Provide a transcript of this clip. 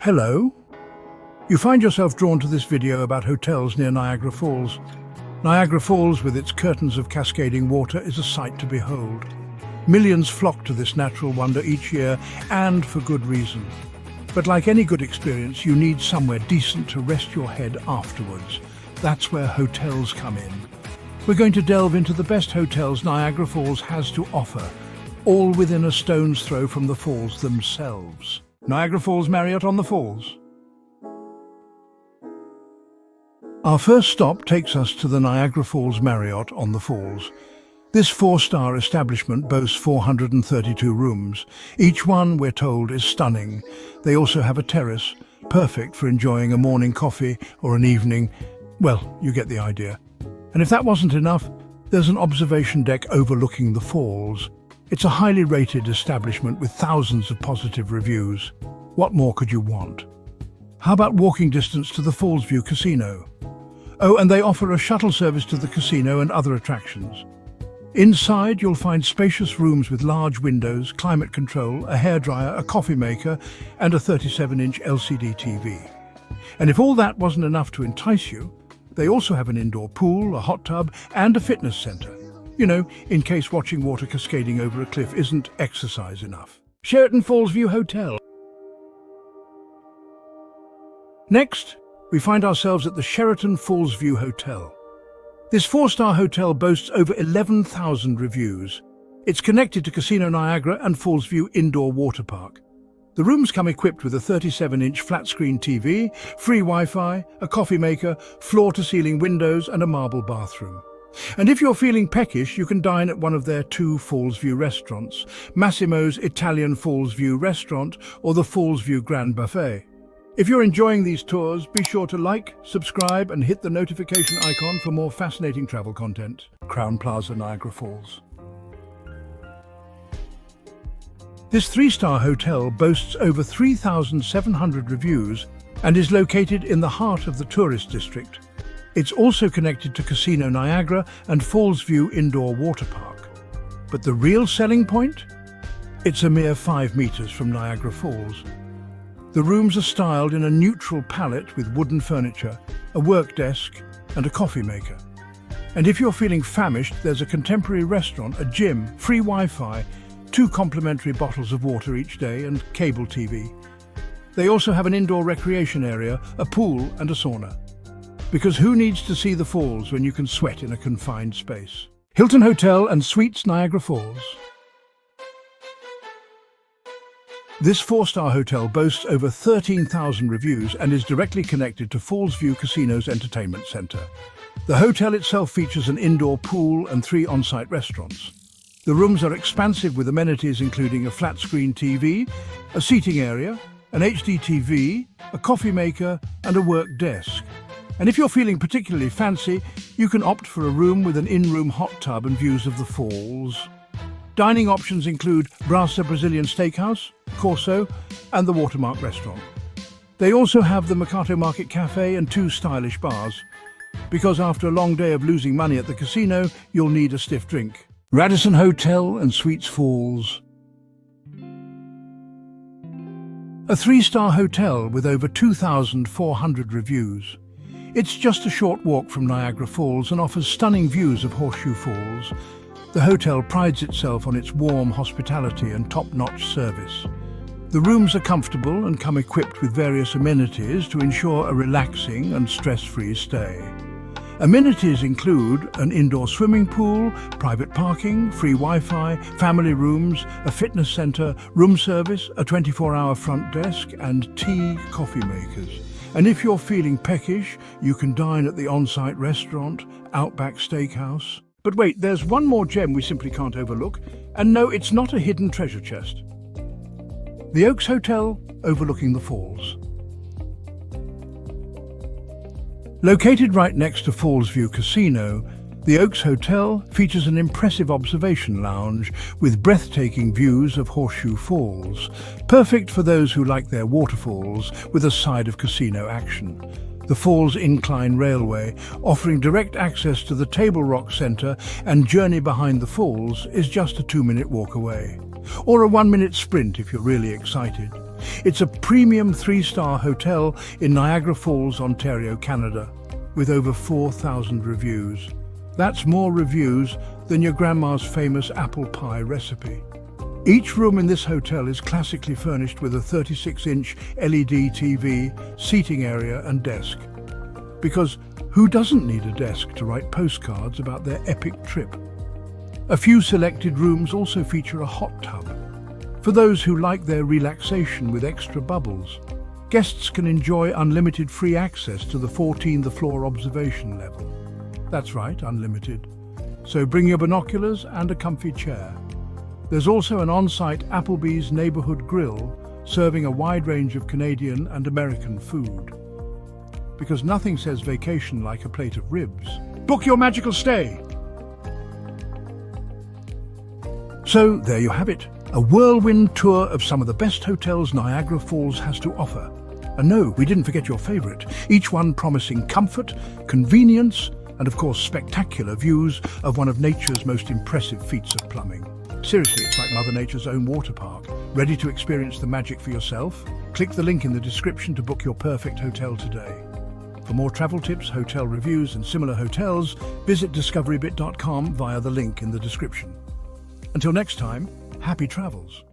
Hello? You find yourself drawn to this video about hotels near Niagara Falls. Niagara Falls, with its curtains of cascading water, is a sight to behold. Millions flock to this natural wonder each year, and for good reason. But like any good experience, you need somewhere decent to rest your head afterwards. That's where hotels come in. We're going to delve into the best hotels Niagara Falls has to offer, all within a stone's throw from the falls themselves. Niagara Falls Marriott on the Falls. Our first stop takes us to the Niagara Falls Marriott on the Falls. This four-star establishment boasts 432 rooms. Each one, we're told, is stunning. They also have a terrace, perfect for enjoying a morning coffee or an evening. Well, you get the idea. And if that wasn't enough, there's an observation deck overlooking the falls. It's a highly rated establishment with thousands of positive reviews. What more could you want? How about walking distance to the Fallsview Casino? Oh, and they offer a shuttle service to the casino and other attractions. Inside, you'll find spacious rooms with large windows, climate control, a hairdryer, a coffee maker, and a 37-inch LCD TV. And if all that wasn't enough to entice you, they also have an indoor pool, a hot tub, and a fitness center. You know, in case watching water cascading over a cliff isn't exercise enough. Sheraton Fallsview Hotel. Next, we find ourselves at the Sheraton Fallsview Hotel. This four-star hotel boasts over 11,000 reviews. It's connected to Casino Niagara and Fallsview Indoor Water Park. The rooms come equipped with a 37-inch flat-screen TV, free Wi-Fi, a coffee maker, floor-to-ceiling windows, and a marble bathroom. And if you're feeling peckish, you can dine at one of their two Fallsview restaurants, Massimo's Italian Fallsview Restaurant or the Fallsview Grand Buffet. If you're enjoying these tours, be sure to like, subscribe, and hit the notification icon for more fascinating travel content. Crowne Plaza, Niagara Falls. This three-star hotel boasts over 3,700 reviews and is located in the heart of the tourist district. It's also connected to Casino Niagara and Fallsview Indoor Water Park. But the real selling point? It's a mere 5 meters from Niagara Falls. The rooms are styled in a neutral palette with wooden furniture, a work desk, and a coffee maker. And if you're feeling famished, there's a contemporary restaurant, a gym, free Wi-Fi, 2 complimentary bottles of water each day, and cable TV. They also have an indoor recreation area, a pool, and a sauna. Because who needs to see the falls when you can sweat in a confined space? Hilton Hotel and Suites Niagara Falls. This four-star hotel boasts over 13,000 reviews and is directly connected to Fallsview Casino's entertainment center. The hotel itself features an indoor pool and 3 on-site restaurants. The rooms are expansive with amenities including a flat-screen TV, a seating area, an HD TV, a coffee maker, and a work desk. And if you're feeling particularly fancy, you can opt for a room with an in-room hot tub and views of the falls. Dining options include Brasa Brazilian Steakhouse, Corso, and the Watermark Restaurant. They also have the Mercato Market Cafe and 2 stylish bars. Because after a long day of losing money at the casino, you'll need a stiff drink. Radisson Hotel and Suites Falls. A 3-star hotel with over 2,400 reviews. It's just a short walk from Niagara Falls and offers stunning views of Horseshoe Falls. The hotel prides itself on its warm hospitality and top-notch service. The rooms are comfortable and come equipped with various amenities to ensure a relaxing and stress-free stay. Amenities include an indoor swimming pool, private parking, free Wi-Fi, family rooms, a fitness center, room service, a 24-hour front desk, and tea coffee makers. And if you're feeling peckish, you can dine at the on-site restaurant, Outback Steakhouse. But wait, there's one more gem we simply can't overlook. And no, it's not a hidden treasure chest. The Oaks Hotel, overlooking the falls. Located right next to Fallsview Casino, the Oaks Hotel features an impressive observation lounge with breathtaking views of Horseshoe Falls, perfect for those who like their waterfalls with a side of casino action. The Falls Incline Railway, offering direct access to the Table Rock Centre and journey behind the falls, is just a 2-minute walk away. Or a 1-minute sprint if you're really excited. It's a premium 3-star hotel in Niagara Falls, Ontario, Canada, with over 4,000 reviews. That's more reviews than your grandma's famous apple pie recipe. Each room in this hotel is classically furnished with a 36-inch LED TV, seating area and desk. Because who doesn't need a desk to write postcards about their epic trip? A few selected rooms also feature a hot tub. For those who like their relaxation with extra bubbles, guests can enjoy unlimited free access to the 14th floor observation level. That's right, unlimited. So bring your binoculars and a comfy chair. There's also an on-site Applebee's neighborhood grill serving a wide range of Canadian and American food. Because nothing says vacation like a plate of ribs. Book your magical stay! So there you have it, a whirlwind tour of some of the best hotels Niagara Falls has to offer. And no, we didn't forget your favorite, each one promising comfort, convenience, and of course spectacular views of one of nature's most impressive feats of plumbing. Seriously, it's like Mother Nature's own water park. Ready to experience the magic for yourself? Click the link in the description to book your perfect hotel today. For more travel tips, hotel reviews, and similar hotels, visit discoverybit.com via the link in the description. Until next time, happy travels.